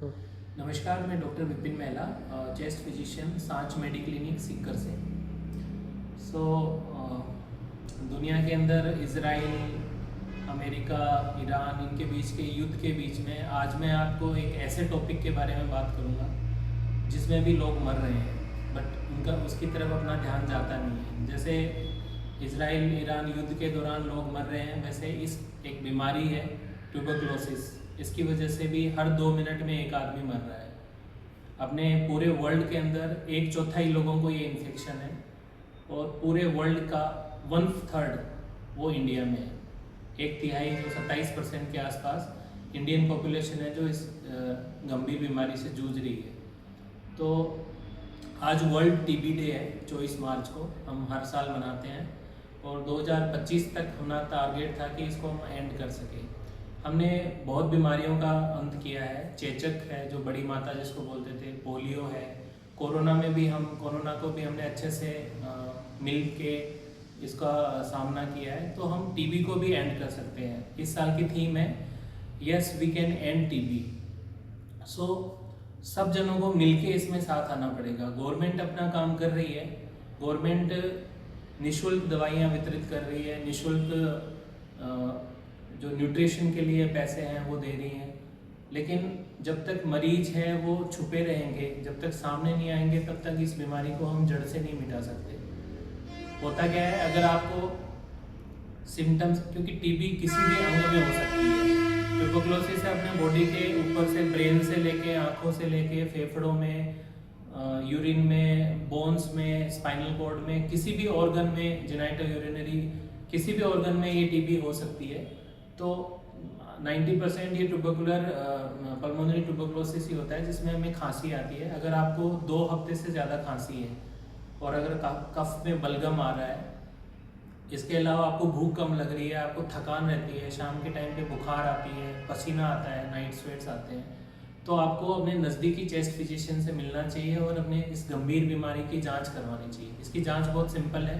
नमस्कार, मैं doctor Vipin Mehla, chest physician, Sanch mediclinic Sikar से। दुनिया के अंदर इजराइल, अमेरिका, ईरान, इनके बीच के युद्ध के बीच में आज मैं आपको एक ऐसे टॉपिक के बारे में बात करूंगा जिसमें भी लोग मर रहे हैं बट उनका उसकी तरफ अपना ध्यान जाता नहीं है। जैसे इजराइल ईरान युद्ध के दौरान लोग मर रहे हैं, वैसे इस एक बीमारी है ट्यूबरक्लोसिस, इसकी वजह से भी हर 2 मिनट में एक आदमी मर रहा है। अपने पूरे वर्ल्ड के अंदर 1/4 लोगों को ये इन्फेक्शन है और पूरे वर्ल्ड का 1/3 वो इंडिया में है। 1/3 जो 27% के आसपास इंडियन पॉपुलेशन है जो इस गंभीर बीमारी से जूझ रही है। तो आज वर्ल्ड टीबी डे है, 24 मार्च को हम हर साल मनाते हैं और 2025 तक हमारा टारगेट था कि इसको हम एंड कर सकें। हमने बहुत बीमारियों का अंत किया है। चेचक है जो बड़ी माता जिसको बोलते थे, पोलियो है, कोरोना में भी हम कोरोना को भी हमने अच्छे से मिल के इसका सामना किया है। तो हम टीबी को भी एंड कर सकते हैं। इस साल की थीम है yes we can end TB. सब जनों को मिलके इसमें साथ आना पड़ेगा। गवर्नमेंट अपना काम कर रही है, गवर्नमेंट निःशुल्क दवाइयाँ वितरित कर रही है, निःशुल्क जो न्यूट्रिशन के लिए पैसे हैं वो दे रही हैं, लेकिन जब तक मरीज हैं वो छुपे रहेंगे, जब तक सामने नहीं आएंगे तब तक इस बीमारी को हम जड़ से नहीं मिटा सकते। होता क्या है, अगर आपको सिम्टम्स, क्योंकि टीबी किसी भी अंग में हो सकती है, ट्यूबरक्लोसिस है अपने बॉडी के ऊपर से, ब्रेन से लेके, आँखों से लेके, फेफड़ों में, यूरिन में, बोन्स में, स्पाइनल कॉर्ड में, किसी भी ऑर्गन में, जेनाइटल यूरिनरी किसी भी ऑर्गन में ये टीबी हो सकती है। तो 90% ये ट्यूबरकुलर पल्मोनरी ट्यूबरक्लोसिस ही होता है जिसमें हमें खांसी आती है। अगर आपको 2 हफ्ते से ज़्यादा खांसी है और अगर कफ में बलगम आ रहा है, इसके अलावा आपको भूख कम लग रही है, आपको थकान रहती है, शाम के टाइम पे बुखार आती है, पसीना आता है, नाइट स्वेट्स आते हैं, तो आपको अपने नज़दीकी चेस्ट फिजिशियन से मिलना चाहिए और अपने इस गंभीर बीमारी की जाँच करवानी चाहिए। इसकी जाँच बहुत सिंपल है।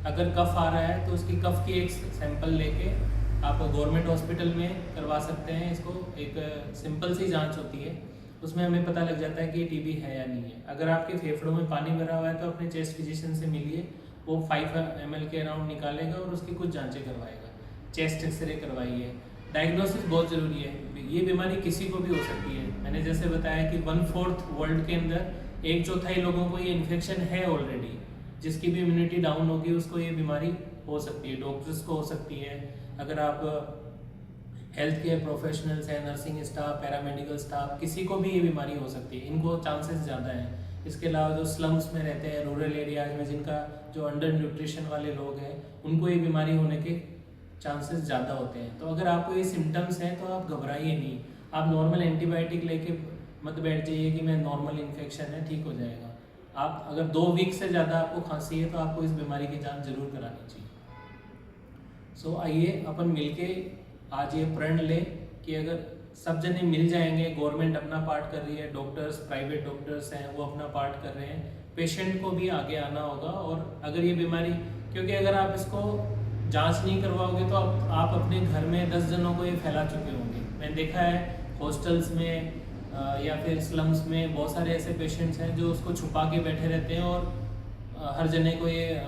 अगर कफ आ रहा है तो उसकी कफ की एक सैंपल लेके आप गवर्नमेंट हॉस्पिटल में करवा सकते हैं। इसको एक सिंपल सी जांच होती है, उसमें हमें पता लग जाता है कि टीबी है या नहीं है। अगर आपके फेफड़ों में पानी भरा हुआ है तो अपने चेस्ट फिजिशियन से मिलिए, वो 5 ml के अराउंड निकालेगा और उसकी कुछ जांचें करवाएगा। चेस्ट एक्सरे करवाइए। डायग्नोसिस बहुत ज़रूरी है। ये बीमारी किसी को भी हो सकती है। मैंने जैसे बताया कि 1/4 वर्ल्ड के अंदर 1/4 लोगों को ये इन्फेक्शन है ऑलरेडी। जिसकी भी इम्यूनिटी डाउन होगी उसको ये बीमारी हो सकती है, डॉक्टर्स को हो सकती है। अगर आप हेल्थ केयर प्रोफेशनल्स हैं, नर्सिंग स्टाफ, पैरामेडिकल स्टाफ, किसी को भी ये बीमारी हो सकती है। इनको चांसेस ज़्यादा हैं। इसके अलावा जो स्लम्स में रहते हैं, रूरल एरियाज में, जिनका जो अंडर न्यूट्रिशन वाले लोग हैं, उनको ये बीमारी होने के चांसेस ज़्यादा होते हैं। तो अगर आपको ये सिम्टम्स हैं तो आप घबराइए नहीं। आप नॉर्मल एंटीबायोटिक लेके मत बैठ जाइए कि मैं नॉर्मल इन्फेक्शन है, ठीक हो जाएगा। आप अगर 2 वीक से ज़्यादा आपको खांसी है तो आपको इस बीमारी की जांच जरूर करानी चाहिए। आइए अपन मिलके आज ये प्रण लें कि अगर सब जने मिल जाएंगे, गवर्नमेंट अपना पार्ट कर रही है, डॉक्टर्स, प्राइवेट डॉक्टर्स हैं वो अपना पार्ट कर रहे हैं, पेशेंट को भी आगे आना होगा। और अगर ये बीमारी, क्योंकि अगर आप इसको जांच नहीं करवाओगे तो आप अपने घर में 10 जनों को ये फैला चुके होंगे। मैंने देखा है हॉस्टल्स में या फिर स्लम्स में बहुत सारे ऐसे पेशेंट्स हैं जो उसको छुपा के बैठे रहते हैं और हर जने को ये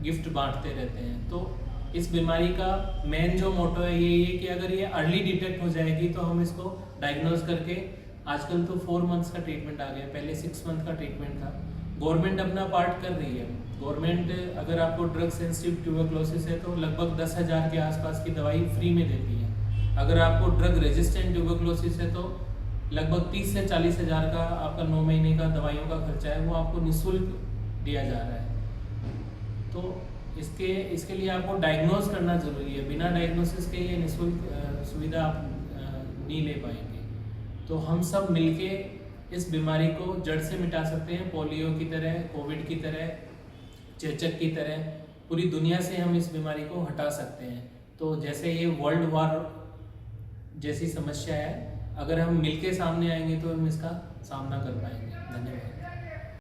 गिफ्ट बांटते रहते हैं। तो इस बीमारी का मेन जो मोटो है ये है कि अगर ये अर्ली डिटेक्ट हो जाएगी तो हम इसको डायग्नोज करके, आजकल तो 4 मंथ्स का ट्रीटमेंट आ गया, पहले 6 मंथ का ट्रीटमेंट था। गवर्नमेंट अपना पार्ट कर रही है। गवर्नमेंट अगर आपको ड्रग सेंसिटिव ट्यूबरक्लोसिस है तो लगभग 10,000 के आसपास की दवाई फ्री में देती है। अगर आपको ड्रग रेजिस्टेंट ट्यूबरक्लोसिस है तो लगभग 30 से 40 हज़ार का आपका 9 महीने का दवाइयों का खर्चा है वो आपको निःशुल्क दिया जा रहा है। तो इसके लिए आपको डायग्नोज करना जरूरी है। बिना डायग्नोसिस के ये निःशुल्क सुविधा आप नहीं ले पाएंगे। तो हम सब मिलके इस बीमारी को जड़ से मिटा सकते हैं। पोलियो की तरह, कोविड की तरह, चेचक की तरह पूरी दुनिया से हम इस बीमारी को हटा सकते हैं। तो जैसे ये वर्ल्ड वार जैसी समस्या है, अगर हम मिलके सामने आएंगे तो हम इसका सामना कर पाएंगे। धन्यवाद।